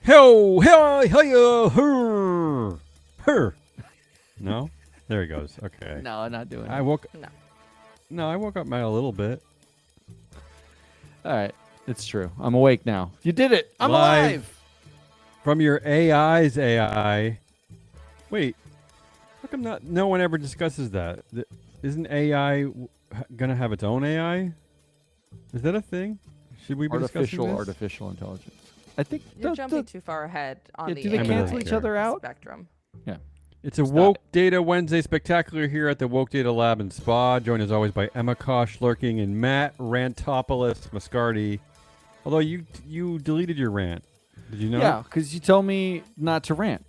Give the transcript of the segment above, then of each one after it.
Ho, ho, ho, her, her. No? There he goes. Okay. No, not doing I it. woke. No. No, I woke up a little bit. All right. It's true. I'm awake now. You did it. I'm Live. alive. From your AI's AI. Wait. How come not? No one ever discusses that. Isn't AI gonna have its own AI? Is that a thing? Should we be discussing this? Artificial intelligence. I think You're jumping too far ahead on the do they AI cancel each other out? spectrum. Yeah. It's a Woke Data Wednesday spectacular here at the Woke Data Lab in Spa. Joined as always by Emma Kosh lurking and Matt Rantopoulos Mascardi. Although you deleted your rant. Did you know? Yeah, because you told me not to rant.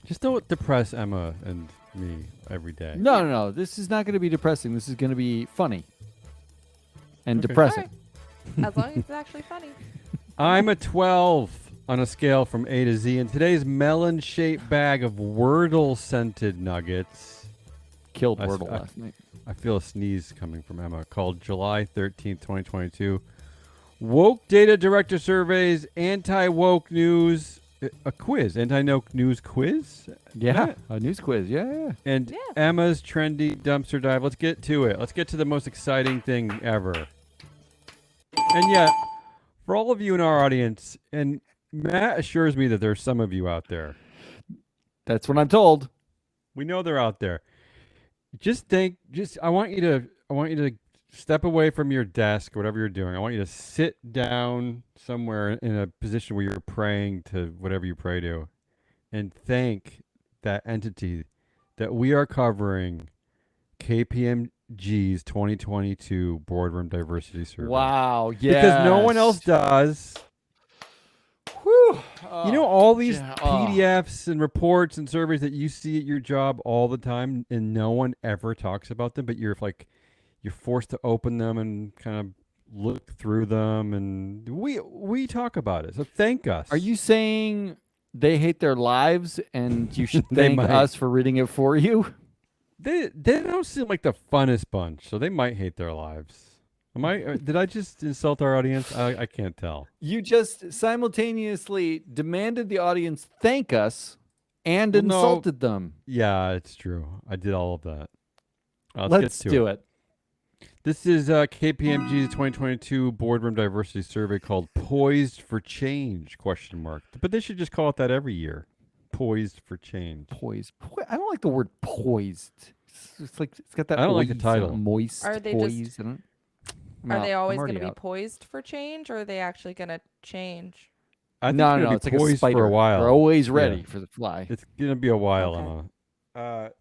Just don't depress Emma and me every day. No. This is not going to be depressing. This is going to be funny and Okay. depressing. All right. As long as it's actually funny. I'm a 12 on a scale from A to Z, and today's melon-shaped bag of Wordle-scented nuggets. Killed I- Wordle I- last night. I feel a sneeze coming from Emma. Called July 13th, 2022. Woke Data Director Surveys, Anti-Woke News, a quiz, Anti-Woke News quiz? Yeah, a news quiz. Yeah. And Yeah. Emma's trendy dumpster dive. Let's get to it. Let's get to the most exciting thing ever. And yet, for all of you in our audience, and Matt assures me that there's some of you out there. That's what I'm told. We know they're out there. I want you to step away from your desk, whatever you're doing. I want you to sit down somewhere in a position where you're praying to whatever you pray to and thank that entity that we are covering KPMG's 2022 Boardroom Diversity Survey. Wow. Yeah. Because no one else does. Whew. You know all these yeah, PDFs and reports and surveys that you see at your job all the time and no one ever talks about them, but you're forced to open them and kind of look through them, and we talk about it. So thank us. Are you saying they hate their lives and you should They thank might. us for reading it for you? They don't seem like the funnest bunch, so they might hate their lives. Did I just insult our audience? I can't tell. You just simultaneously demanded the audience thank us and Well, no. insulted them. Yeah, it's true. I did all of that. Let's do it. This is KPMG's 2022 Boardroom Diversity Survey called "Poised for Change?" ? But they should just call it that every year. Poised for change. Poised. I don't like the word poised. It's like it's got that. I don't like the oid title. sound, Moist. Are they poised. just- I don't- Are No, they I'm always going already to be out. poised for change, or are they actually going to change? I think No, it's gonna it's be like a poised spider. for a while. They're always Yeah. ready for the fly. It's gonna be a while, Okay. Emma.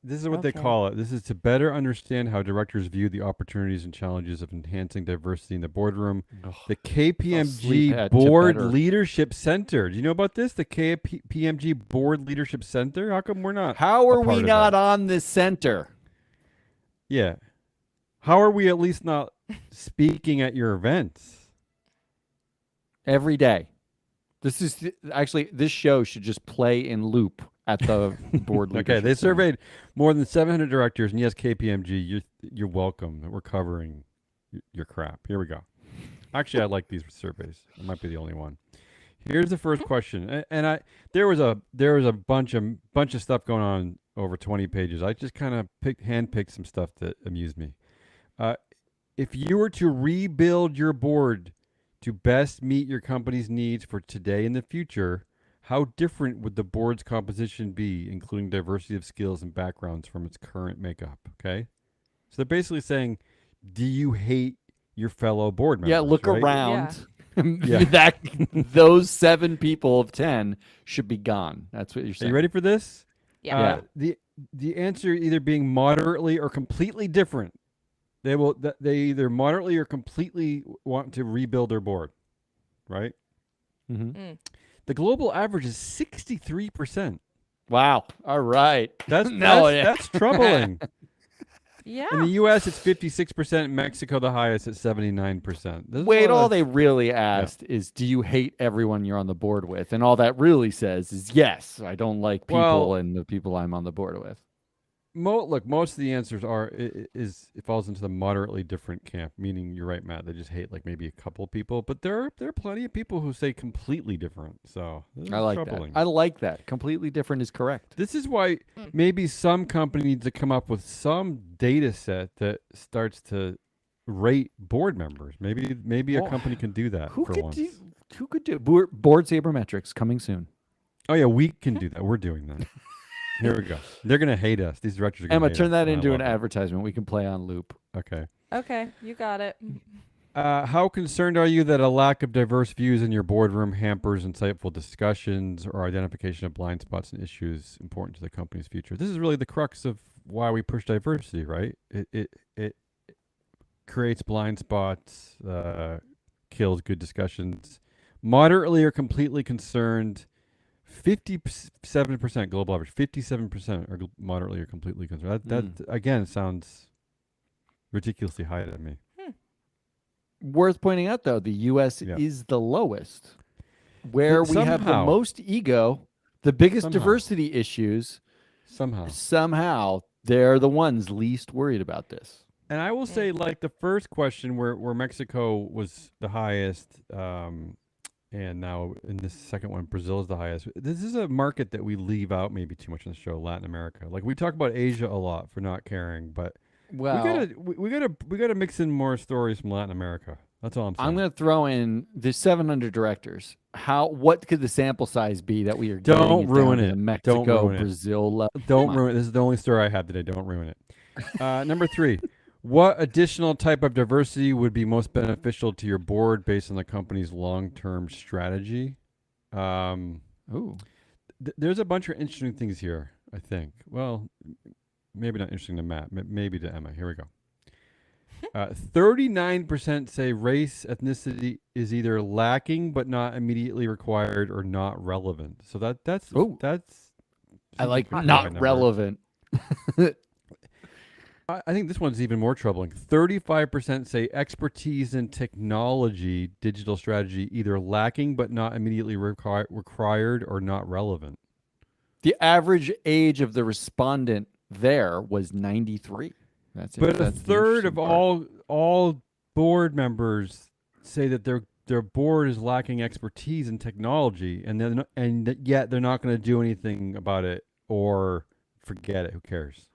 This is what they Okay. call it. This is to better understand how directors view the opportunities and challenges of enhancing diversity in the boardroom. The sleep KPMG at to Board better. Leadership Center. Do you know about this? The KPMG Board Leadership Center. How come we're not? How a are part we of not that? on this center Yeah. How are we at least not speaking at your events? every day? This is actually this show should just play in loop at the board. Okay, leadership they center. surveyed more than 700 directors, and yes, KPMG, you're welcome. We're covering your crap. Here we go. Actually, I like these surveys. I might be the only one. Here's the first question, and there was a bunch of stuff going on over 20 pages. I just kind of handpicked some stuff that amused me. If you were to rebuild your board to best meet your company's needs for today and the future, how different would the board's composition be, including diversity of skills and backgrounds from its current makeup? Okay, so they're basically saying, do you hate your fellow board members? Yeah, look right? around. Yeah. Those 7 people of 10 should be gone. That's what you're Are saying. you ready for this? Yeah. The answer either being moderately or completely different. They either moderately or completely want to rebuild their board, right? Mhm. Mm. The global average is 63%. Wow. All right. That's No, that's troubling. Yeah. In the U.S., it's 56%. Mexico, the highest at 79%. There's a Wait, lot all of- they really asked is, do you hate everyone you're on the board with? And all that really says is, yes, I don't like people Well- and the people I'm on the board with. Look, most of the answers are it falls into the moderately different camp. Meaning, you're right, Matt. They just hate like maybe a couple people, but there are plenty of people who say completely different. So this I is like troubling. that. I like that. Completely different is correct. This is why maybe some company needs to come up with some data set that starts to rate board members. Maybe a Well, company can do that Who for could once. who could do board sabermetrics coming soon? Oh yeah, we can do that. We're doing that. Here we go. They're gonna hate us. These directors are gonna Emma, hate turn us, that and I into an love it. advertisement we can play on loop. Okay. Okay, you got it. How concerned are you that a lack of diverse views in your boardroom hampers insightful discussions or identification of blind spots and issues important to the company's future? This is really the crux of why we push diversity, right? It creates blind spots, kills good discussions. Moderately or completely concerned, 57% global average, 57% are moderately or completely concerned. That again sounds ridiculously high to me. Worth pointing out, though, the U.S. Yeah. is the lowest, where we have the Somehow. most ego, the biggest Somehow. diversity issues. Somehow. Somehow, they're the ones least worried about this. And I will say, like the first question where Mexico was the highest, and now in this second one, Brazil is the highest. This is a market that we leave out maybe too much on the show, Latin America. Like we talk about Asia a lot for not caring, but Well, we gotta mix in more stories from Latin America. That's all I'm saying. I'm going to throw in the 700 directors. What could the sample size be that we are Don't getting ruin down to it. the Don't Mexico, ruin it. Brazil level? Don't Come on. ruin it. This is the only story I have today. Don't ruin it. Number 3. What additional type of diversity would be most beneficial to your board based on the company's long-term strategy? Ooh. There's a bunch of interesting things here, I think. Well, maybe not interesting to Matt, maybe to Emma. Here we go. 39% say race, ethnicity is either lacking but not immediately required or not relevant. So that's Ooh. I like pretty high not number. relevant. I think this one's even more troubling. 35% say expertise in technology, digital strategy, either lacking but not immediately required or not relevant. The average age of the respondent there was 93. That's it. But a That's the third interesting of part. all board members say that their board is lacking expertise in technology, and yet they're not going to do anything about it or forget it. Who cares?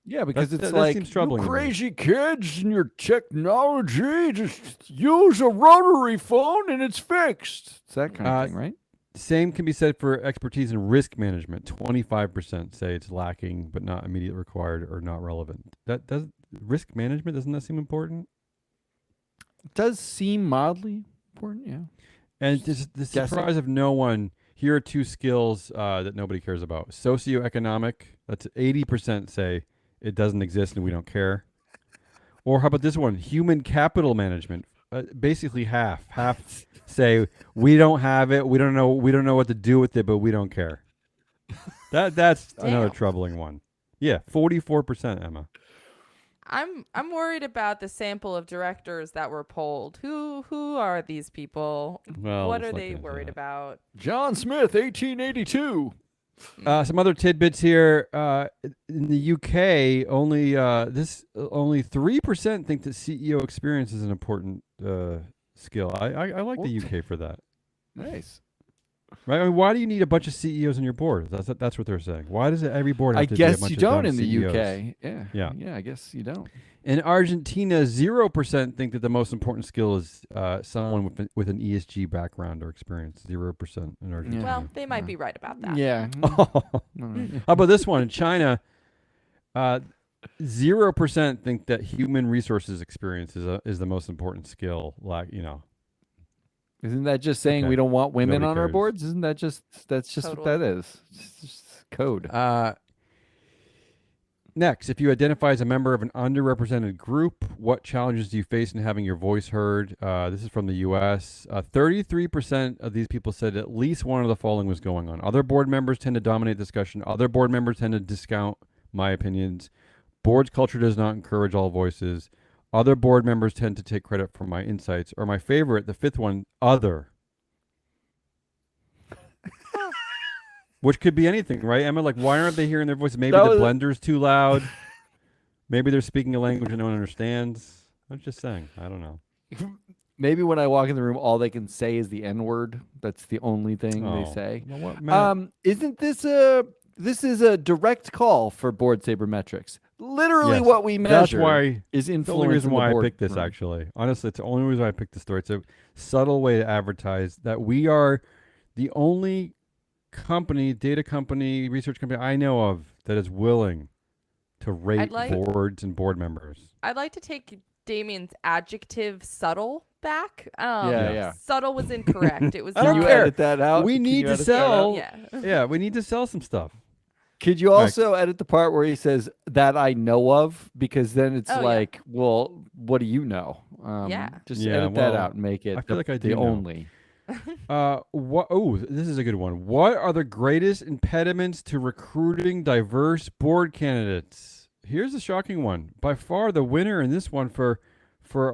Yeah, because That it's that like, seems troubling you to me." crazy kids and your technology, just use a rotary phone and it's fixed. It's that kind of thing, right? Same can be said for expertise in risk management. 25% say it's lacking but not immediately required or not relevant. That does risk management, doesn't that seem important? It does seem mildly important, yeah. And just the Guessing. surprise of no one, here are 2 skills that nobody cares about. Socioeconomic, that's 80% say it doesn't exist and we don't care. Or how about this one? Human capital management. Basically half say we don't have it, we don't know what to do with it, but we don't care. That's another Damn. troubling one. Yeah, 44%, Emma. I'm worried about the sample of directors that were polled. Who are these people? Well, What let's are not they get into worried that. about? John Smith, 1882. Some other tidbits here. In the UK, only 3% think that CEO experience is an important skill. I like the UK for that. Nice. Right? I mean, why do you need a bunch of CEOs on your board? That's what they're saying. Why does every board have I to be a guess bunch you of don't dumb in the CEOs? UK. Yeah. Yeah. Yeah, I guess you don't. In Argentina, 0% think that the most important skill is someone with an ESG background or experience. 0% in Argentina. Well, they might be right about that. Yeah. How Mm. about this one? In China, 0% think that human resources experience is the most important skill. Isn't that just saying Okay. we don't want women Nobody on our cares. boards? Isn't that just what Totally. that is? It's just code. Next, if you identify as a member of an underrepresented group, what challenges do you face in having your voice heard? This is from the U.S. 33% of these people said at least one of the following was going on. Other board members tend to dominate discussion. Other board members tend to discount my opinions. Board's culture does not encourage all voices. Other board members tend to take credit for my insights. Or my favorite, the 5th one, other. Which could be anything, right? Emma, like, why aren't they hearing their voice? Maybe That the was- blender's too loud. Maybe they're speaking a language no one understands. I'm just saying. I don't know. Maybe when I walk in the room, all they can say is the N word. That's the only thing they Oh. say. Well, what, Matt? Isn't this a direct call for board sabermetrics? Literally, Yes. what we That's measure why. is The only influence. reason in the why I board picked this, room. actually. Honestly, it's the only reason I picked this story. It's a subtle way to advertise that we are the only company, data company, research company I know of that is willing to rate like- boards and board members. I'd like to take Damien's adjective "subtle" back. Yeah. Subtle was incorrect. It was. I Can don't you care. edit that out? We Can need you to edit that out? sell. Yeah. Yeah, we need to sell some stuff. Could you Right. also edit the part where he says that I know of? Because then it's Oh, yeah. like, well, what do you know? Yeah. Just Yeah, edit that well, out and make it I feel like I do the know. only. What? Oh, this is a good one. What are the greatest impediments to recruiting diverse board candidates? Here's a shocking one. By far, the winner in this one for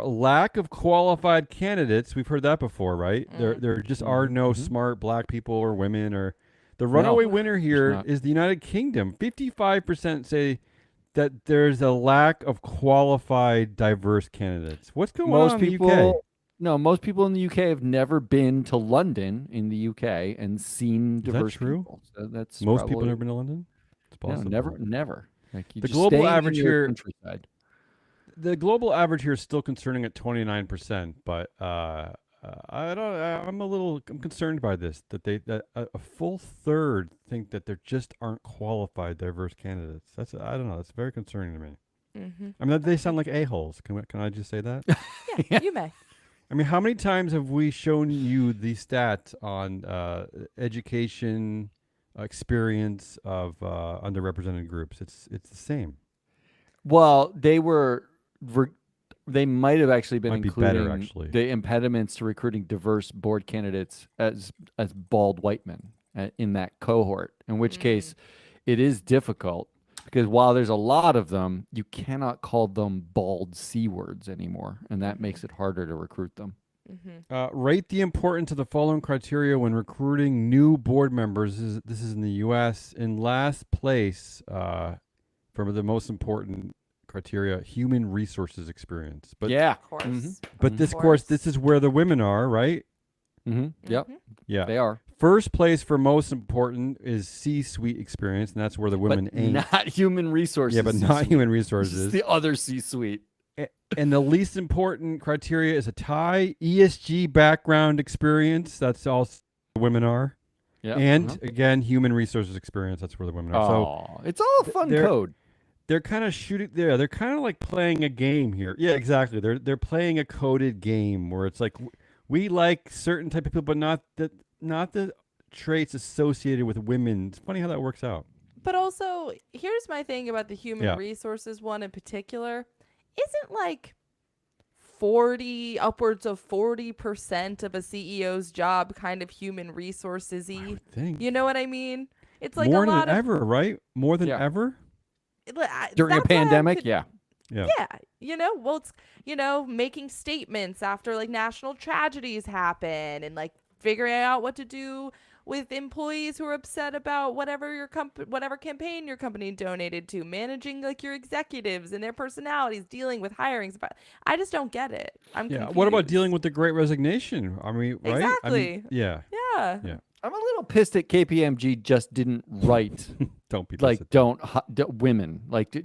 lack of qualified candidates. We've heard that before, right? There just are no smart black people or women. Or the runaway winner here not. is the United Kingdom. 55% say that there's a lack of qualified diverse candidates. What's going on in the UK? No, most people in the UK have never been to London in the UK and seen that diverse true? people. So that's Most probably, people never been to London. It's No, possible. never. Like you The just global staying in average your here- countryside. The global average here is still concerning at 29%, but I don't. I'm concerned by this. That a full third think that there just aren't qualified diverse candidates. I don't know. That's very concerning to me. Mm-hmm. I mean, they sound like a-holes. Can I just say that? Yeah, you may. I mean, how many times have we shown you the stats on education experience of underrepresented groups? It's the same. Well, they might have actually been Might be including better, actually. the impediments to recruiting diverse board candidates as bald white men in that cohort. In which case, it is difficult because while there's a lot of them, you cannot call them bald C words anymore, and that makes it harder to recruit them. Mm-hmm. Rate the importance of the following criteria when recruiting new board members. This is in the U.S. In last place for the most important criteria, human resources experience. But Yeah. Of course. Mhm. but Of this course, this course. is where the women are, right? Yep. Mhm. Yeah. They are. First place for most important is C-suite experience, and that's where the women But ain't. not human resources. Yeah, but not C-suite. human This is resources. the other C-suite. And the least important criteria is a tie, ESG background experience. That's all women are. Yeah. And again, human resources experience. That's where the women are. So it's all a fun they're- code. they're kind of shooting there. They're kind of like playing a game here. Yeah, exactly. They're playing a coded game where it's like we like certain type of people, but not the traits associated with women. It's funny how that works out. But also, here's my thing about the human Yeah. resources one in particular. Isn't like 40, upwards of 40% of a CEO's job kind of human resources-y? I would think You know what I mean? It's like more a lot than of ever, right? More than Yeah. ever. During a that's why I'm pandemic, con- yeah. Yeah. Yeah, well, it's, making statements after like national tragedies happen and like figuring out what to do with employees who are upset about whatever whatever campaign your company donated to, managing like your executives and their personalities, dealing with hirings. But I just don't get it. I'm Yeah. confused. What about dealing with the Great Resignation? I mean, right? I mean, Exactly. yeah. Yeah. Yeah. I'm a little pissed that KPMG just didn't write Don't be like pissed. women like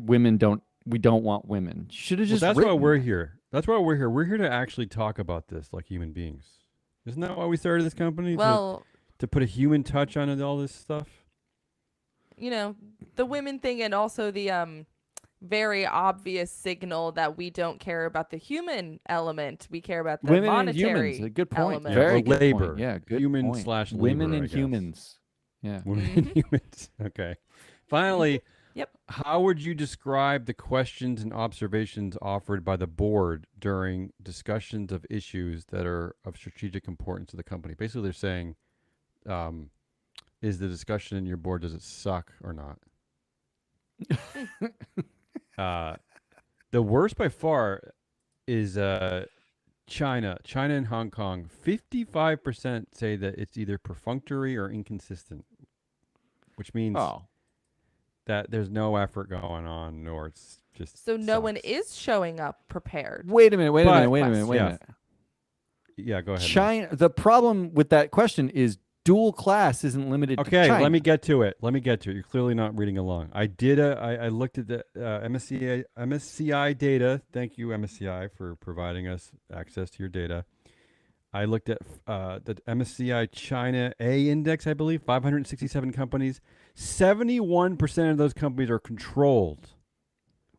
women don't we don't want women. Should have Well, just. that's why written we're that. here. That's why we're here. We're here to actually talk about this like human beings. Isn't that why we started this company? Well, To put a human touch on all this stuff? the women thing and also the very obvious signal that we don't care about the human element. We care about the Women and monetary humans. A good point. element. Very or good labor. point. Yeah, good Human point. slash women labor, I and guess. humans. Yeah. Women and humans. Okay. Finally, Yep. how would you describe the questions and observations offered by the board during discussions of issues that are of strategic importance to the company? Basically, they're saying, is the discussion in your board, does it suck or not? The worst by far is China and Hong Kong, 55% say that it's either perfunctory or inconsistent, which means that there's no effort going on, or it's just So no one sucks. is showing up prepared. Wait a minute. Wait a But- minute. Yeah, go ahead. Mike. China. The problem with that question is dual class isn't limited to Okay, China. let me get to it. You're clearly not reading along. I looked at the MSCI data. Thank you, MSCI, for providing us access to your data. I looked at the MSCI China A index, I believe, 567 companies. 71% of those companies are controlled,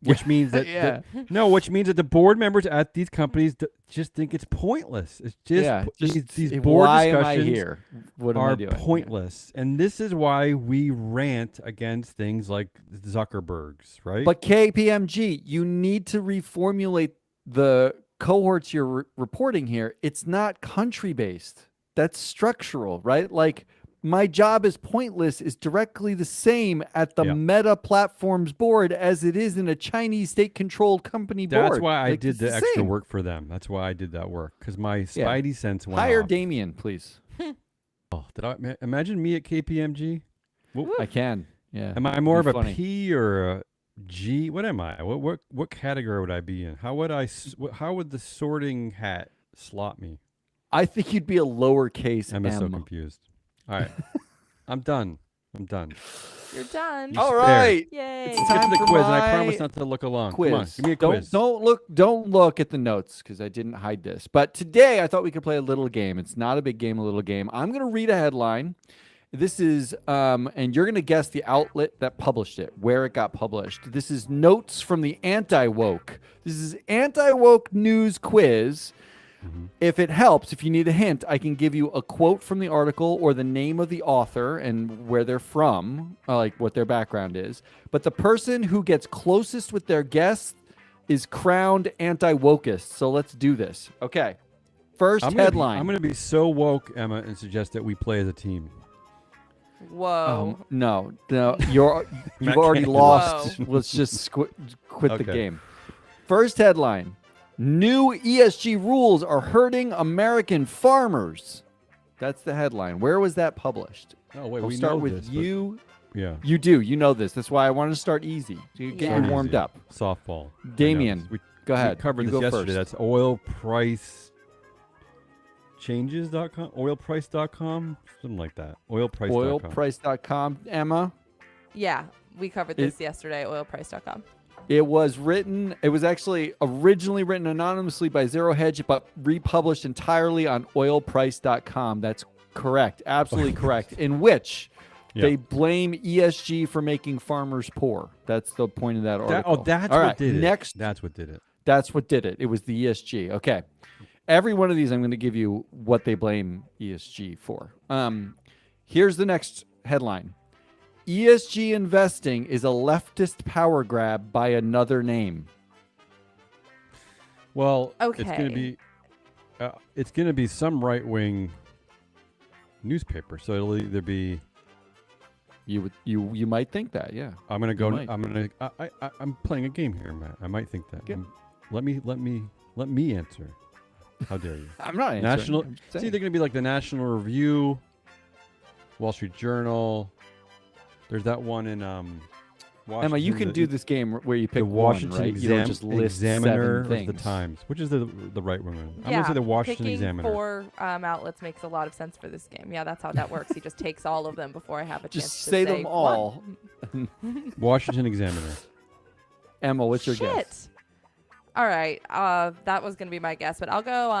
which means that which means that the board members at these companies just think it's pointless. It's just these board why am I discussions here? What am are I doing? pointless, and this is why we rant against things like Zuckerberg's, right? But KPMG, you need to reformulate the cohorts you're reporting here. It's not country based. That's structural, right? Like my job is pointless is directly the same at the Meta Platforms board as it is in a Chinese state-controlled company board. That's why I Like, did it's the extra same. work for them. That's why I did that work, because my spidey sense went Hire off. Damien, please. Oh, did I imagine me at KPMG? I can. Yeah. Am I more of Be a funny. P or a G? What am I? What category would I be in? How would how would the sorting hat slot me? I think you'd be a lowercase I'm so m. confused. All right, I'm done. You're done. You All spared. right. Yay. It's Let's get time to the for quiz, and I my promise not to look along. quiz. Come on, give me a don't, quiz. Don't look at the notes because I didn't hide this. But today I thought we could play a little game. It's not a big game, a little game. I'm going to read a headline. This is, and you're going to guess the outlet that published it, where it got published. This is Notes from the Anti-Woke. This is Anti-Woke News Quiz. If it helps, if you need a hint, I can give you a quote from the article or the name of the author and where they're from, like what their background is. But the person who gets closest with their guess is crowned anti-wokest. So let's do this. Okay. First headline. I'm going to be so woke, Emma, and suggest that we play as a team. Whoa. No, you've Matt already Cannon. lost. Whoa. Let's just quit the Okay. game. First headline. New ESG rules are hurting American farmers. That's the headline. Where was that published? Oh wait, We'll we start know with this, but- you. Yeah. You do. You know this. That's why I wanted to start easy. To get Yeah. you warmed Easy. up. Softball. I know Damien, this. We go ahead. covered You this go yesterday. first. That's oilpricechanges.com, oilprice.com, something like that. Oilprice.com. Oilprice.com. Emma, Yeah, we covered this yesterday at oilprice.com. it was actually originally written anonymously by Zero Hedge, but republished entirely on oilprice.com. That's correct. Absolutely correct. In which they blame ESG for making farmers poor. That's the point of that article. That's All what right, did it. next. That's what did it. That's what did it. It was the ESG. Okay. Every one of these, I'm going to give you what they blame ESG for. Here's the next headline. ESG investing is a leftist power grab by another name. Well, it's Okay. going to be some right-wing newspaper. So it'll either be You might think that, yeah. I'm going to go might. I'm playing a game here, Matt. I might think that. Yeah. Let me answer. How dare you? I'm not answering. National. I'm It's saying. either going to be like the National Review, Wall Street Journal. There's that one in Washington. Emma, you can do this game where you pick the Washington one, right? You don't just list Examiner seven of the things. Times, which is the right one. I'm Yeah, going to say the Washington picking Examiner. 4 outlets makes a lot of sense for this game. Yeah, that's how that works. He just takes all of them before I have a chance Just to say say them one. all. Washington Examiner. Emma, what's your Shit. guess? All right. That was going to be my guess, but I'll go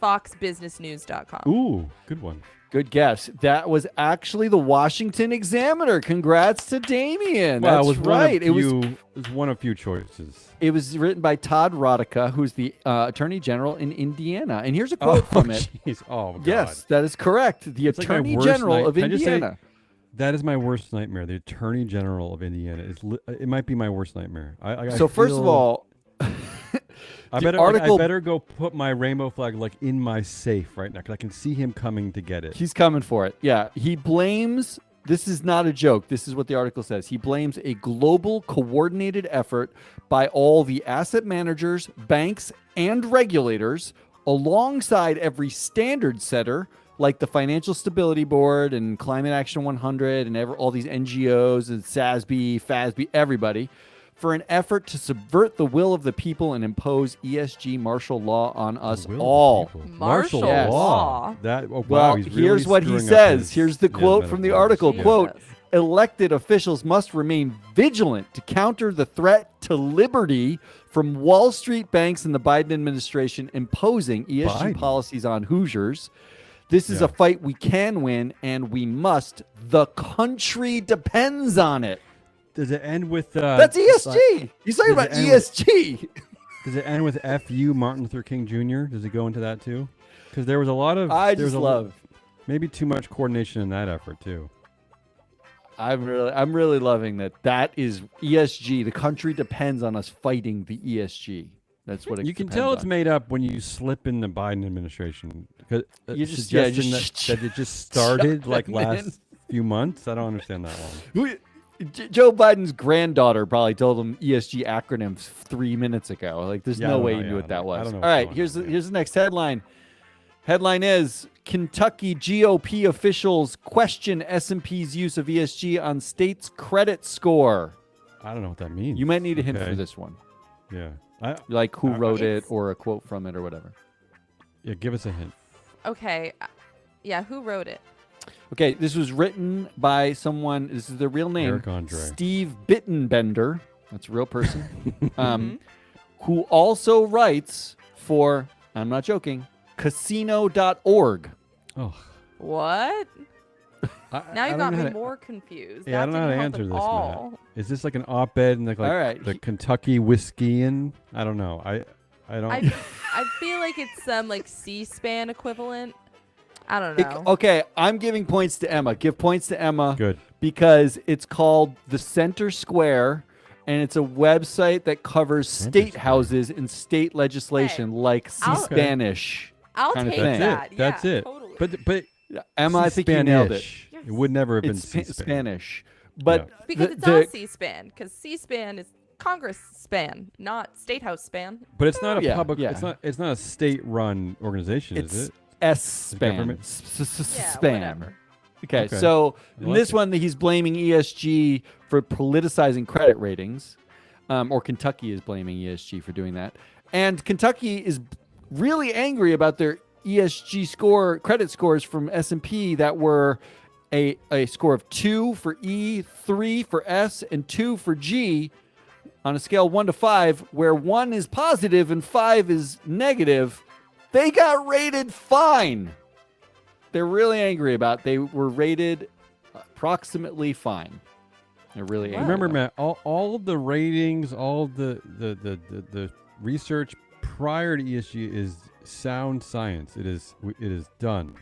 foxbusinessnews.com. Ooh, good one. Good guess. That was actually the Washington Examiner. Congrats to Damien. Well, That's it was right. It was one of few choices. It was written by Todd Rodica, who's the Attorney General in Indiana. And here's a quote from it. Jeez. Oh, God. Yes, that is correct. The It's like my Attorney worst General of Can I just say, Indiana. that is my worst nightmare. The Attorney General of Indiana. It might be my worst nightmare. I So first of feel- all, I the better, article- I better go put my rainbow flag in my safe right now because I can see him coming to get it. he's coming for it. Yeah, he blames This is not a joke. This is what the article says. He blames a global coordinated effort by all the asset managers, banks, and regulators, alongside every standard setter, like the Financial Stability Board and Climate Action 100 and all these NGOs and SASB, FASB, everybody, for an effort to subvert the will of the people and impose ESG martial law on us all. Martial Yes. law. That wow, Well, he's really here's what he screwing up says. his- Here's the yeah, quote from the metaphors. article. Yeah. Quote, Jesus. elected officials must remain vigilant to counter the threat to liberty from Wall Street banks and the Biden administration imposing ESG Biden. policies on Hoosiers. This is Yeah. a fight we can win, and we must. The country depends on it. Does it end with That's ESG. He's talking does about it end with- ESG. Does it end with "F.U. Martin Luther King Jr."? Does it go into that too? Because there was a lot of I there was just a- love. maybe too much coordination in that effort too. I'm really loving that. That is ESG. The country depends on us fighting the ESG. That's what it You can depends tell it's on. made up when you slip in the Biden administration. 'Cause, You just- yeah, suggesting just that it just started like them in. last few months. I don't understand that one. Joe Biden's granddaughter probably told him ESG acronyms 3 minutes ago. Like, there's Yeah, I no don't way know, he yeah, knew I what that don't- I was. don't know All what's right, going here's on, the yeah. here's the next headline. Headline is Kentucky GOP officials question S&P's use of ESG on state's credit score. I don't know what that means. You might need a hint Okay. for this one, Yeah. like who wrote it It's- or a quote from it or whatever. Yeah. Give us a hint. Okay. Yeah, who wrote it? Okay, this was written by someone. This is their real name, Eric Andre. Steve Bittenbender. That's a real person. Who also writes for, I'm not joking, casino.org. Oh. What? Now you don't got know me how to- more confused. Yeah, I That don't know how to didn't answer help this, at Matt. all. Is this like an op-ed in like All right, the he- Kentucky Whiskey-in? I don't know. I don't. I feel like it's some like C-SPAN equivalent. I don't know. Okay, I'm giving points to Emma. Give points to Emma Good. because it's called the Center Square, and it's a website that covers Center state Square. houses and state legislation like I'll- C-Spanish. I'll kind of take thing. that. That's yeah, it. Totally. But Emma, I think you nailed it. C-Spanish. It would never have been It's C-Span. Spanish. But because the- it's the- on C-SPAN. Because C-SPAN is Congress span, not State House span. But it's not a Yeah, public. yeah. It's not a state-run organization, It's is it? S-SPAN. government? Yeah, Span. whatever. Okay, Okay. so I in like this it. one, he's blaming ESG for politicizing credit ratings, or Kentucky is blaming ESG for doing that. And Kentucky is really angry about their ESG credit scores from S&P that were a score of 2 for E, 3 for S, and 2 for G on a scale 1 to 5, where 1 is positive and 5 is negative. They got rated fine. They're really angry about. They were rated approximately fine. They're really angry. Remember, about Matt, all of the ratings, all of the research prior to ESG is sound science. It is done.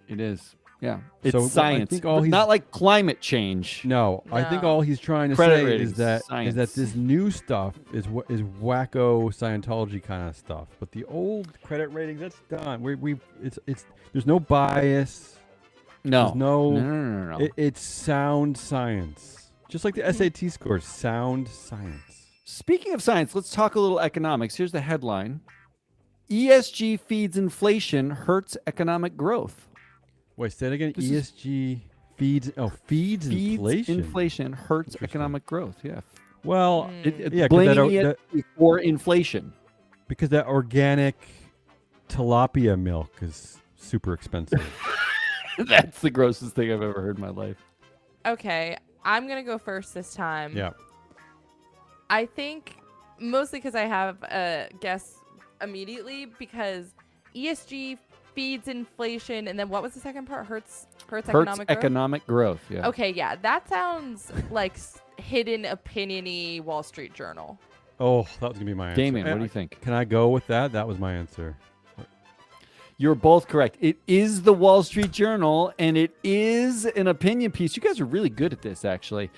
it is. Yeah, it's So, I science. think all But he's- not like climate change. No, I think No. all he's trying to Credit say ratings, is that science. this new stuff is wacko Scientology kind of stuff. But the old credit ratings, that's done. It's there's no bias. No, There's no. no. It's sound science. Just like the SAT scores, sound science. Speaking of science, let's talk a little economics. Here's the headline: ESG feeds inflation, hurts economic growth. Wait, say it again. This is- ESG feeds Feeds inflation. inflation, hurts Interesting. economic growth. Yeah, Well, it's Yeah, 'cause blaming that- ESG for inflation. because that organic tilapia milk is super expensive. That's the grossest thing I've ever heard in my life. Okay, I'm gonna go first this time. Yeah. I think mostly because I have a guess immediately because ESG feeds inflation, and then what was the second part? Hurts Hurts economic growth? economic growth. Yeah. Okay, yeah, that sounds like hidden opinion-y Wall Street Journal. Oh, that was gonna be my answer. Damien, what do you think? Can I go with that? That was my answer. You're both correct. It is the Wall Street Journal, and it is an opinion piece. You guys are really good at this, actually.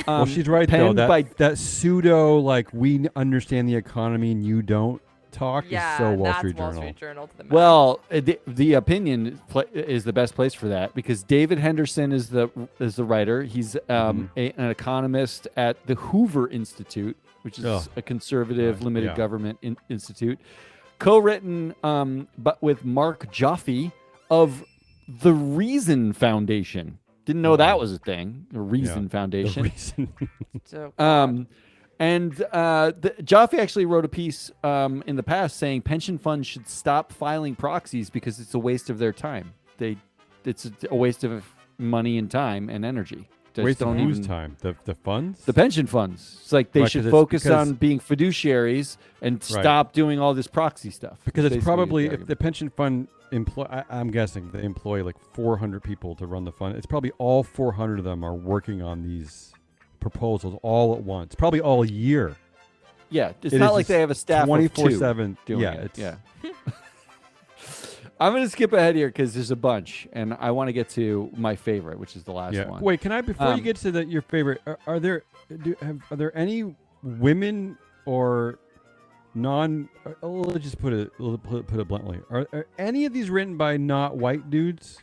Well, she's right though. penned by That pseudo like we understand the economy and you don't talk Yeah, is so Wall that's Street Wall Journal. Street Journal to the max. Well, the opinion is the best place for that because David Henderson is the writer. He's an economist at the Hoover Institute, which is a conservative limited government institute, co-written but with Mark Jaffe of the Reason Foundation. Didn't know that was a thing. The Reason Foundation. The Reason. So, Jaffe actually wrote a piece in the past saying pension funds should stop filing proxies because it's a waste of their time. It's a waste of money and time and energy. Waste of whose time? The funds? The pension funds. It's like they should focus on being fiduciaries and stop doing all this proxy stuff. Because it's probably, if the pension fund I'm guessing they employ like 400 people to run the fund. It's probably all 400 of them are working on these proposals all at once. Probably all year. Yeah, it's not like they have a staff 24/7 doing yeah, it. Yeah. I'm going to skip ahead here because there's a bunch, and I want to get to my favorite, which is the last one. Wait, can I before you get to your favorite? Are there any women or let's just put it bluntly. Are any of these written by not white dudes?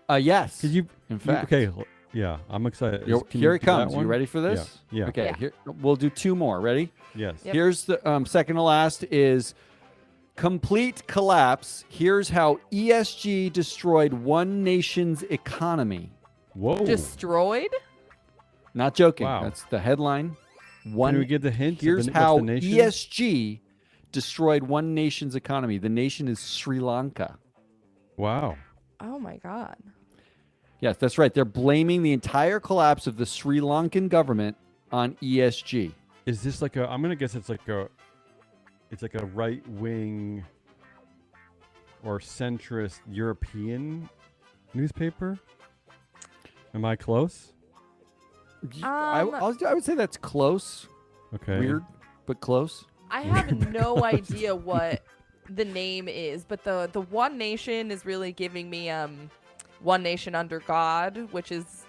Yes. In fact. Okay. Yeah, I'm excited. Here it comes. You ready for this? Yeah. Okay. Here, we'll do two more. Ready? Yes. Yep. Here's the second to last is complete collapse. Here's how ESG destroyed one nation's economy. Whoa. Destroyed? Not joking. Wow. That's the headline. Can we get the hint? Here's how ESG destroyed one nation's economy. The nation is Sri Lanka. Wow. Oh my God. Yes, that's right. They're blaming the entire collapse of the Sri Lankan government on ESG. Is this like I'm gonna guess it's like a right wing or centrist European newspaper? Am I close? I would say that's close. Okay. Weird, but close. I have no idea what the name is, but the One Nation is really giving me One Nation Under God, which is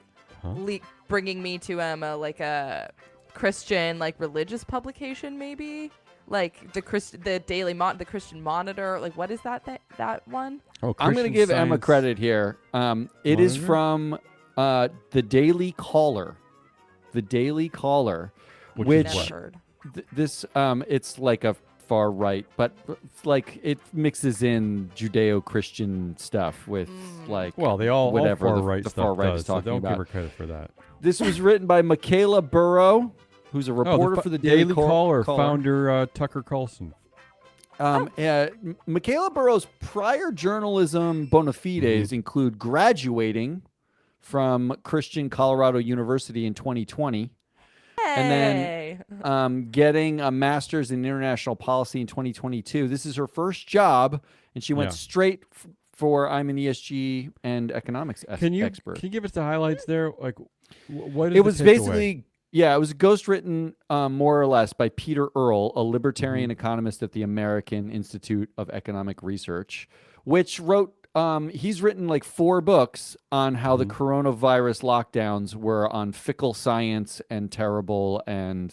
bringing me to a Christian religious publication maybe, like the Christian Monitor. Like what is that one? Oh, I'm going to give Emma credit here. It is from the Daily Caller. The Daily Caller, which Never heard. This it's like a far right, but it's like it mixes in Judeo-Christian stuff with they all whatever all far the right the stuff far right does, is talking so don't about. give her credit for that. This was written by Michaela Burrow, who's a reporter for the Daily Caller, founder Tucker Carlson. Michaela Burrow's prior journalism bona fides include graduating from Christian Colorado University in 2020. Hey. And then getting a master's in international policy in 2022. This is her first job, and she went straight for I'm an ESG and economics expert. Can you give us the highlights there? Like, what is it was the takeaway? basically, it was ghostwritten more or less by Peter Earle, a libertarian economist at the American Institute of Economic Research, which wrote he's written like 4 books on how the coronavirus lockdowns were on fickle science and terrible, and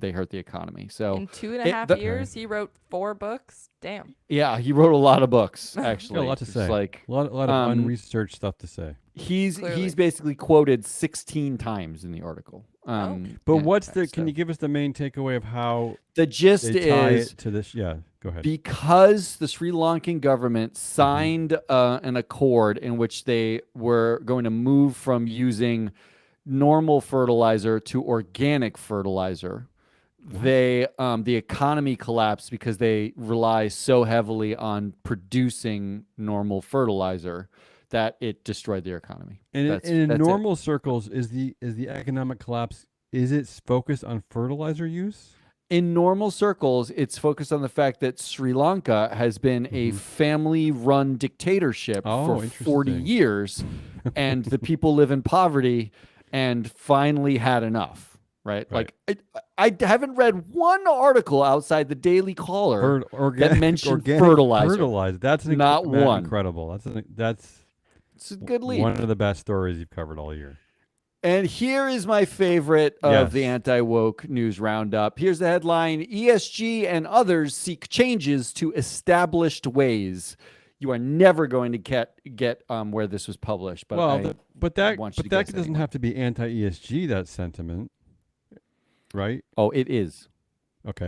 they hurt the economy. So in 2.5 years, he wrote 4 books. Damn. Yeah, he wrote a lot of books. Actually, a lot to say. Like a lot of unresearched stuff to say. He's basically quoted 16 times in the article. But what's can you give us the main takeaway of how the gist they tie is it to this? Yeah, go ahead. Because the Sri Lankan government signed an accord in which they were going to move from using normal fertilizer to organic fertilizer. The economy collapsed because they rely so heavily on producing normal fertilizer that it destroyed their economy. And in normal circles, is the economic collapse, is it focused on fertilizer use? In normal circles, it's focused on the fact that Sri Lanka has been a family-run dictatorship for 40 years, and the people live in poverty and finally had enough, right? Like, I haven't read one article outside the Daily Caller that mentioned fertilizer. That's not one. Incredible. It's a good lead. One of the best stories you've covered all year. And here is my favorite of the anti-woke news roundup. Here's the headline: ESG and others seek changes to established ways. You are never going to get where this was published, but that doesn't have to be anti-ESG. That sentiment, right? Oh, it is. Okay.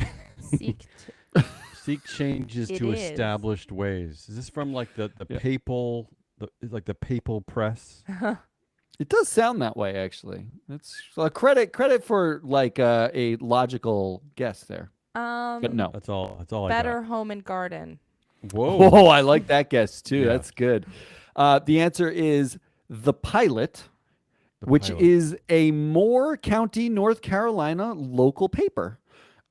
Seek changes to established ways. Is this from like the papal, like the papal press? It does sound that way, actually. That's credit for like a logical guess there. But no, that's all. That's all. Better I got. Home and Garden. Whoa! Oh, I like that guess too. Yeah. That's good. The answer is The Pilot, which is a Moore County, North Carolina local paper.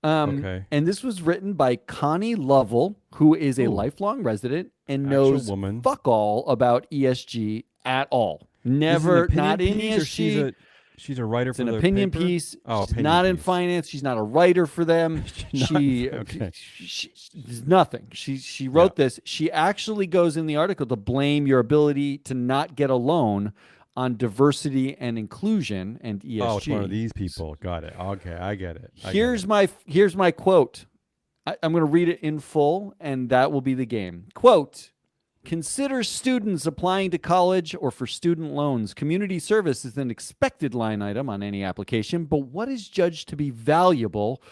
Okay. And this was written by Connie Lovell, who is a lifelong resident and knows fuck all about ESG at all. Never, not in ESG. She's a writer for an their opinion paper? piece. Oh, She's not in finance. She's not a writer for them. She's nothing. She wrote this. She actually goes in the article to blame your ability to not get a loan on diversity and inclusion and ESG. Oh, it's one of these people. Got it. Okay, I get it. Here's my quote. I'm going to read it in full, and that will be the game. Quote: consider students applying to college or for student loans. Community service is an expected line item on any application, but what is judged to be valuable,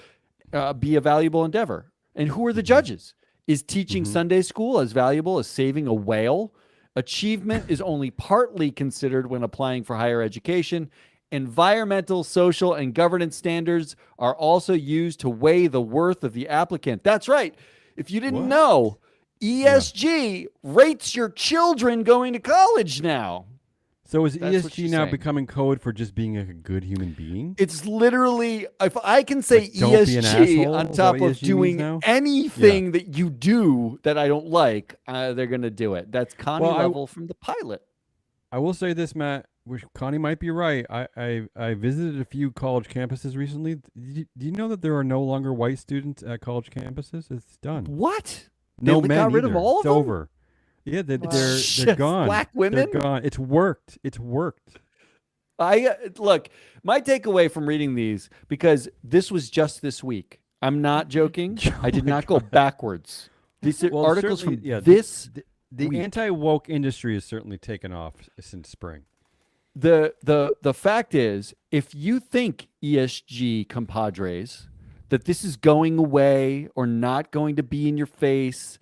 be a valuable endeavor? And who are the judges? Is teaching Sunday school as valuable as saving a whale? Achievement is only partly considered when applying for higher education. Environmental, social, and governance standards are also used to weigh the worth of the applicant. That's right. If you didn't know, ESG rates your children going to college now. So is ESG now becoming code for just being a good human being? It's literally, if I can say ESG on top of doing anything that you do that I don't like, they're going to do it. That's Connie Lovell from The Pilot. I will say this, Matt, which Connie might be right. I visited a few college campuses recently. Do you know that there are no longer white students at college campuses? It's done. What? No they men got rid either. of all of it's them? over. Yeah, they're gone. Black women? They're gone. It's worked. It's worked. Look, my takeaway from reading these, because this was just this week. I'm not joking. I did not go backwards. These are articles from this the anti-woke industry has certainly taken off since spring. The fact is, if you think ESG compadres that this is going away or not going to be in your face,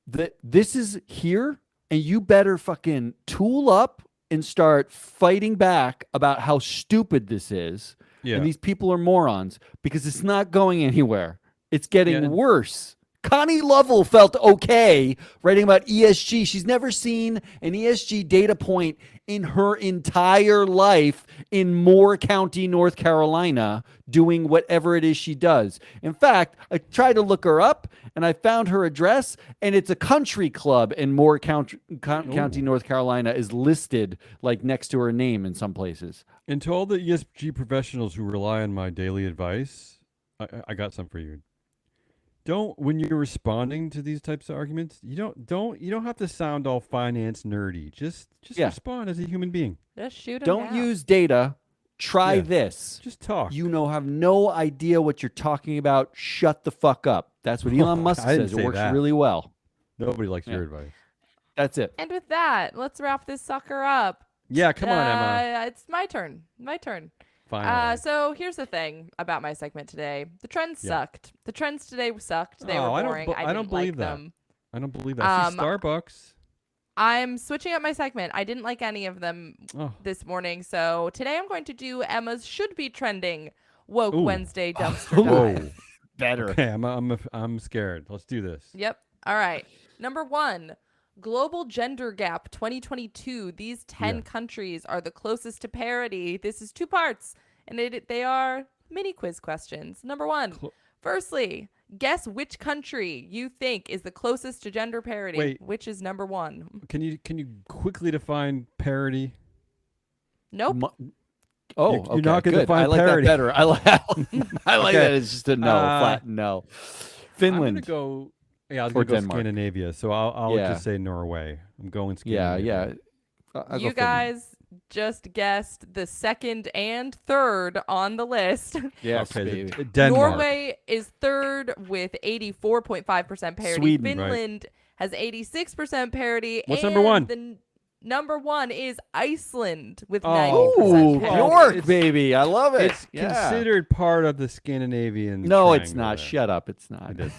that this is here, and you better fucking tool up and start fighting back about how stupid this is. Yeah. And these people are morons, because it's not going anywhere. It's getting worse. Connie Lovell felt okay writing about ESG. She's never seen an ESG data point in her entire life in Moore County, North Carolina, doing whatever it is she does. In fact, I tried to look her up, and I found her address, and it's a country club in Moore County, North Carolina, is listed like next to her name in some places. And to all the ESG professionals who rely on my daily advice, I got some for you. When you're responding to these types of arguments, you don't have to sound all finance nerdy. Just respond as a human being. Just shoot 'em Don't down. use data. Try this. Just talk. You have no idea what you're talking about. Shut the fuck up. That's what Elon Musk says. It works really well. Nobody likes your advice. That's it. And with that, let's wrap this sucker up. Yeah, come on, Emma. It's my turn. Finally. So here's the thing about my segment today. The trends sucked. The trends today sucked. They were boring. I don't believe like that. them. I don't believe that. See, Starbucks. I'm switching up my segment. I didn't like any of them this morning. So today I'm going to do Emma's should be trending woke Wednesday dumpster dive. Better. Okay, I'm scared. Let's do this. Yep. All right. Number 1. Global Gender Gap 2022. These 10 countries are the closest to parity. This is 2 parts, and they are mini quiz questions. Number 1. Firstly, guess which country you think is the closest to gender parity. Wait. Which is number 1? Can you quickly define parity? Nope. You're not going to define I like parity. that better. I like that. It's just a no, flat no. Finland. I'm going to go. Yeah, I was going to go Scandinavia, so I'll just say Norway. I'm going Scandinavia. Yeah. You guys just guessed the second and third on the list. Yes, Okay, baby. Denmark. Norway is third with 84.5% parity. Sweden. Right. Finland has 86% parity. What's and number one? The number one is Iceland with Oh, 90% Ooh, parity. Bjork, It's- baby. I love it. It's considered part of the Scandinavian. No, it's triangle not. there. Shut up. It's not. It is.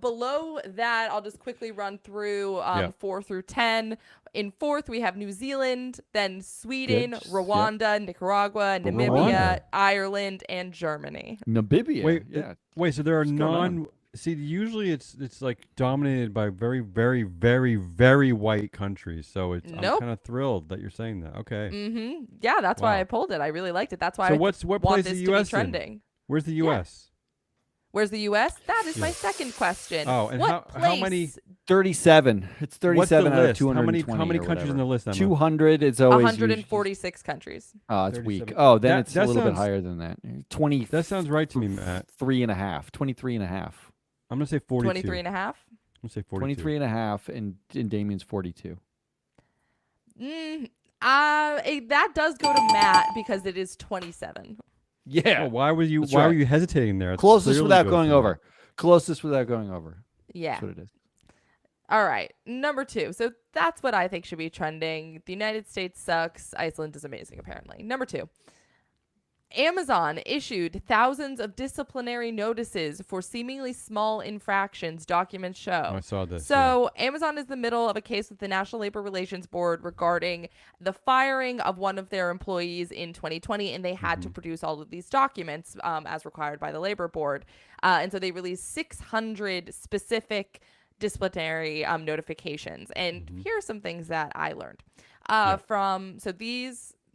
Below that, I'll just quickly run through Yeah. 4 through 10. In fourth, we have New Zealand, then Sweden, Good. Rwanda, Nicaragua, Namibia, Rwanda. Ireland, and Germany. Namibia. Wait, yeah. Wait. So there are What's going on? See, usually it's like dominated by very, very, very, very white countries. So I'm Nope. kind of thrilled that you're saying that. Okay. Mm-hmm. Yeah, that's why Wow. I pulled it. I really liked it. That's why So I what want place this is the to be U.S. in? trending. Where's the Yeah. U.S.? Where's the U.S.? That is my Yeah. second question. Oh, and what how many- place- 37. It's What's the 37 out of list? 220. How many or countries in whatever. the list? Emma? 200. It's always 146 countries. Oh, it's weak. 37. Oh, then That- it's that a little bit sounds- higher than that. 20. That sounds right to me, Matt. 23 and a half. I'm gonna say 42. 23 and a half. I'm gonna say 42. 23 and a half, and Damien's 42. That does go to Matt because it is 27. Yeah. Well, why were you That's Why were right. you hesitating there? It Closest clearly without goes going to over. Matt. Closest without going over. Yeah. That's what it is. All right. Number 2. So that's what I think should be trending. The United States sucks. Iceland is amazing, apparently. Number 2. Amazon issued thousands of disciplinary notices for seemingly small infractions, documents show. Oh, I saw this. So Amazon is in the middle of a case with the National Labor Relations Board regarding the firing of one of their employees in 2020, and they had to produce all of these documents as required by the Labor Board. And so they released 600 specific disciplinary notifications. And here are some things that I learned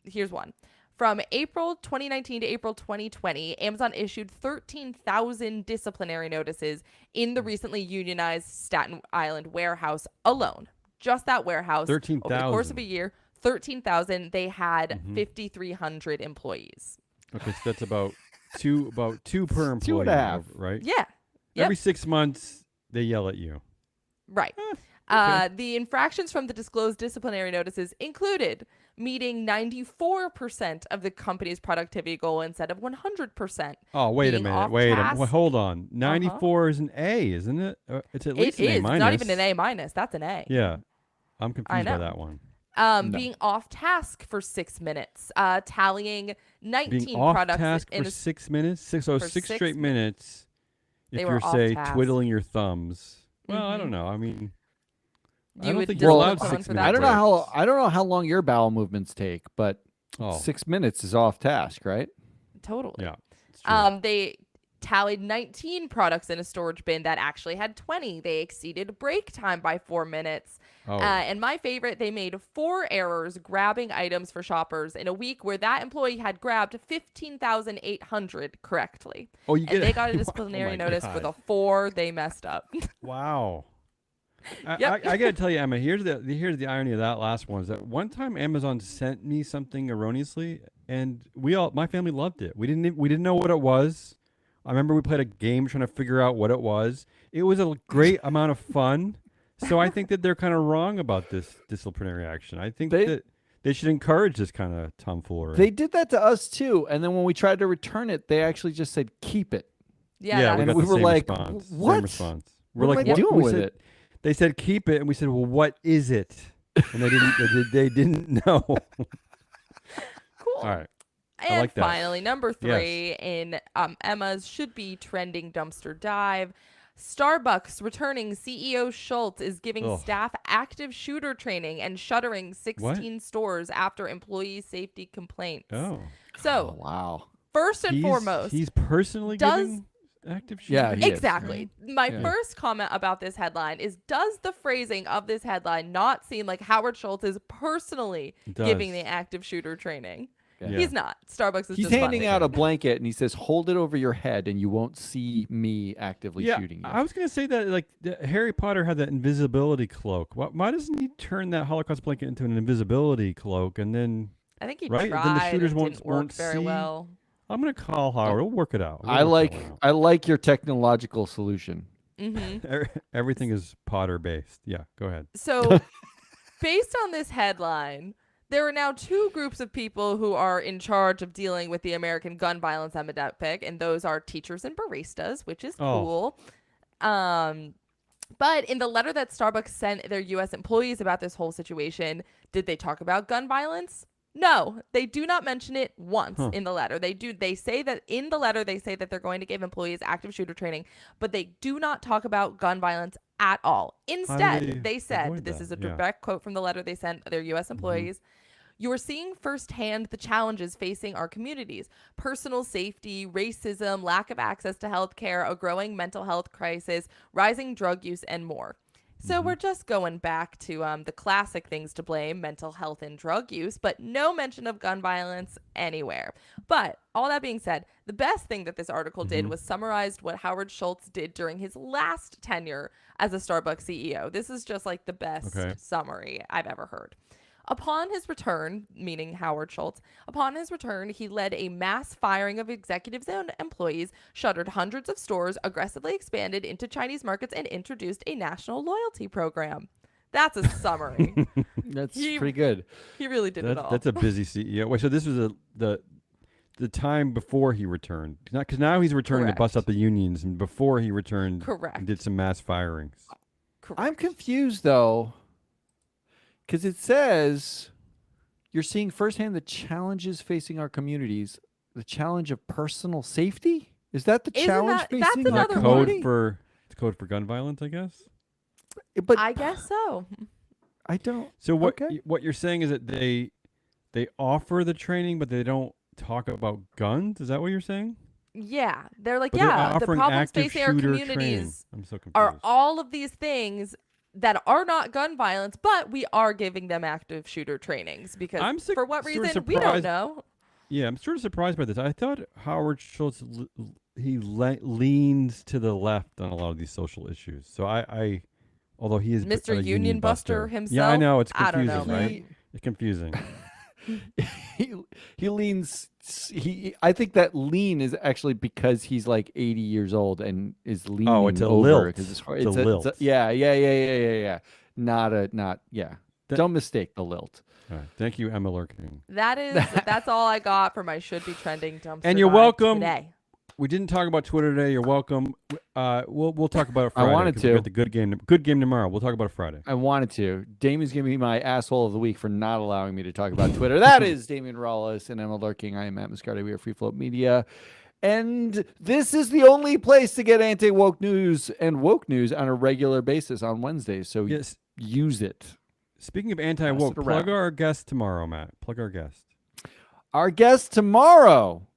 here's one. From April 2019 to April 2020, Amazon issued 13,000 disciplinary notices in the recently unionized Staten Island warehouse alone. Just that warehouse. Over the course of 13,000. a year, 13,000. They had 5,300 employees. Okay, so that's about two per employee, Two and a half. right? Yeah. Yep. Every 6 months they yell at you. Right. The infractions from the disclosed disciplinary notices included meeting 94% of the company's productivity goal instead of 100%. Oh, wait a Being minute. off Wait a task. minute. Hold on. 94 is an A, isn't it? It's at least It an A is. minus. It's not even an A minus. That's an A. Yeah. I'm confused by know. that one. Being off task for 6 minutes, tallying 19 Being off products task in for a 6 minutes? So for 6 6 straight minutes if They you're, were off say, task. twiddling your thumbs. Well, I Mhm. don't know. I mean, I You don't would think you're discipline allowed someone 6 for minutes. that I don't break. know how long your bowel movements take, but Oh, 6 minutes is off task, right? Totally. yeah. It's true. They tallied 19 products in a storage bin that actually had 20. They exceeded break time by 4 minutes. Oh. And my favorite, they made 4 errors grabbing items for shoppers in a week where that employee had grabbed 15,800 correctly. Oh, you And get they got a Oh disciplinary my notice for God. the 4 they messed up. Wow. Yep. I gotta tell you, Emma. Here's the irony of that last one is that one time Amazon sent me something erroneously, and my family loved it. We didn't know what it was. I remember we played a game trying to figure out what it was. It was a great amount of fun. So I think that they're kind of wrong about this disciplinary action. I think that they should encourage this kind of tomfoolery. They did that to us too, and then when we tried to return it, they actually just said keep it. Yeah, yeah, that we and got we the were same like, response. "What? Same response. We're What like, am I what doing we with said, it?" They said keep it, and we said, well, what is it? And they didn't know. cool. All right. And like that. finally, number 3 in Emma's should be trending dumpster dive. Starbucks returning CEO Schultz is giving Ugh. staff active shooter training and shuttering 16 stores after employee safety complaints. Oh. So, wow. first and foremost, he's personally does- giving active Yeah, shooting? he is, exactly. My Yeah. first comment about this headline is, does the phrasing of this headline not seem like Howard Schultz is personally It does. giving the active shooter training? Yeah. He's not. Starbucks is He's just handing funding out it. a blanket and he says, "Hold it over your head, and you won't see me actively Yeah, shooting you." I was gonna say that Harry Potter had that invisibility cloak. Why doesn't he turn that Holocaust blanket into an invisibility cloak and then? I think he Right? tried. Then the shooters it won't- didn't work won't very see. well. I'm gonna call Howard. We'll work it out. I like your technological solution. hmm Everything is Potter based. Yeah, go ahead. So, based on this headline, there are now two groups of people who are in charge of dealing with the American gun violence epidemic, and those are teachers and baristas, which is cool. But in the letter that Starbucks sent their U.S. employees about this whole situation, did they talk about gun violence? No, they do not mention it once in the letter. They say that in the letter, they say that they're going to give employees active shooter training, but they do not talk about gun violence at all. Instead, they said, this is a direct quote from the letter they sent their U.S. employees. You are seeing firsthand the challenges facing our communities: personal safety, racism, lack of access to health care, a growing mental health crisis, rising drug use, and more. So we're just going back to the classic things to blame: mental health and drug use, but no mention of gun violence anywhere. But all that being said, the best thing that this article did was summarized what Howard Schultz did during his last tenure as a Starbucks CEO. This is just like the best summary I've ever heard. Upon his return, meaning Howard Schultz, upon his return, he led a mass firing of executives and employees, shuttered hundreds of stores, aggressively expanded into Chinese markets, and introduced a national loyalty program. That's a summary. That's pretty good. He really did it all. That's a busy CEO. Wait, so this was the time before he returned, because now he's returning to bust up the unions, and before he returned, he did some mass firings. I'm confused though. Because it says you're seeing firsthand the challenges facing our communities, the challenge of personal safety. Is that the challenge facing our community? It's code for gun violence, I guess. But I guess so. I don't. So what you're saying is that they offer the training, but they don't talk about guns. Is that what you're saying? Yeah, they're like, But they're the offering problems active facing our shooter communities training. I'm so confused. are all of these things that are not gun violence, but we are giving them active shooter trainings because for what reason, we don't know. Yeah, I'm sort of surprised by this. I thought Howard Schultz, he leans to the left on a lot of these social issues. So I although he is Mr. a Union Buster himself. Yeah, I know. It's I confusing, don't know, right? It's confusing. he leans. I think that lean is actually because he's like 80 years old and is leaning. Oh, it's a over lilt. It's a lilt. Yeah. Don't mistake the lilt. All right. Thank you, Emma Lurking. That's all I got for my should be trending dumpster. And you're welcome. Today. We didn't talk about Twitter today. You're welcome. We'll talk about it Friday. I wanted to. We got the good game tomorrow. We'll talk about it Friday. I wanted to. Damien's giving me my asshole of the week for not allowing me to talk about Twitter. That is Damien Rawlis and Emma Lurking. I am Matt Muscardi. We are Free Float Media. And this is the only place to get anti-woke news and woke news on a regular basis on Wednesdays. So use it. Speaking of anti-woke, plug our guest tomorrow, Matt. Plug our guest. Our guest tomorrow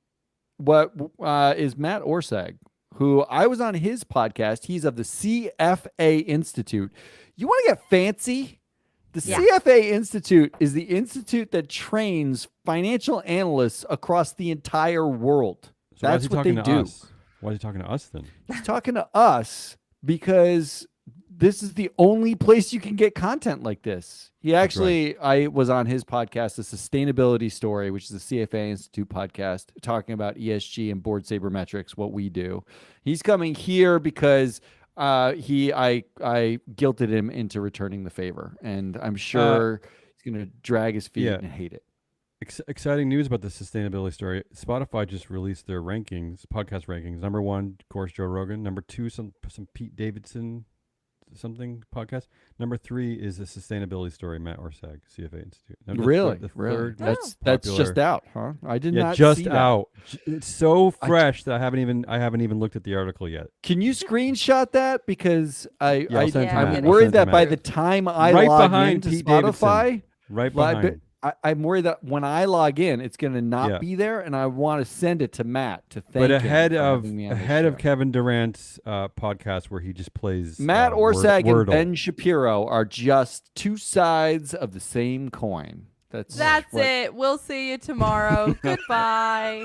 is Matt Orsag, who I was on his podcast. He's of the CFA Institute. You want to get fancy? The CFA Institute is the institute that trains financial analysts across the entire world. So that's what they do. Why is he talking to us then? He's talking to us because this is the only place you can get content like this. I was on his podcast, The Sustainability Story, which is the CFA Institute podcast, talking about ESG and board sabermetrics, what we do. He's coming here because I guilted him into returning the favor, and I'm sure he's going to drag his feet and hate it. Exciting news about the Sustainability Story. Spotify just released their rankings, podcast rankings. Number 1, of course, Joe Rogan. Number 2, some Pete Davidson something podcast. Number 3 is the Sustainability Story, Matt Orsag, CFA Institute. Really? That's just out, huh? I did not see that. Out. It's so fresh that I haven't even looked at the article yet. Can you screenshot that? Because I'm I'm worried that by the time I log into Pete Spotify, Davidson. Right behind. I'm worried that when I log in, it's going to not be there, and I want to send it to Matt to thank him. But ahead of Kevin Durant's podcast where he just plays Matt Orsag and Wordle. Ben Shapiro are just two sides of the same coin. That's it. We'll see you tomorrow. Goodbye.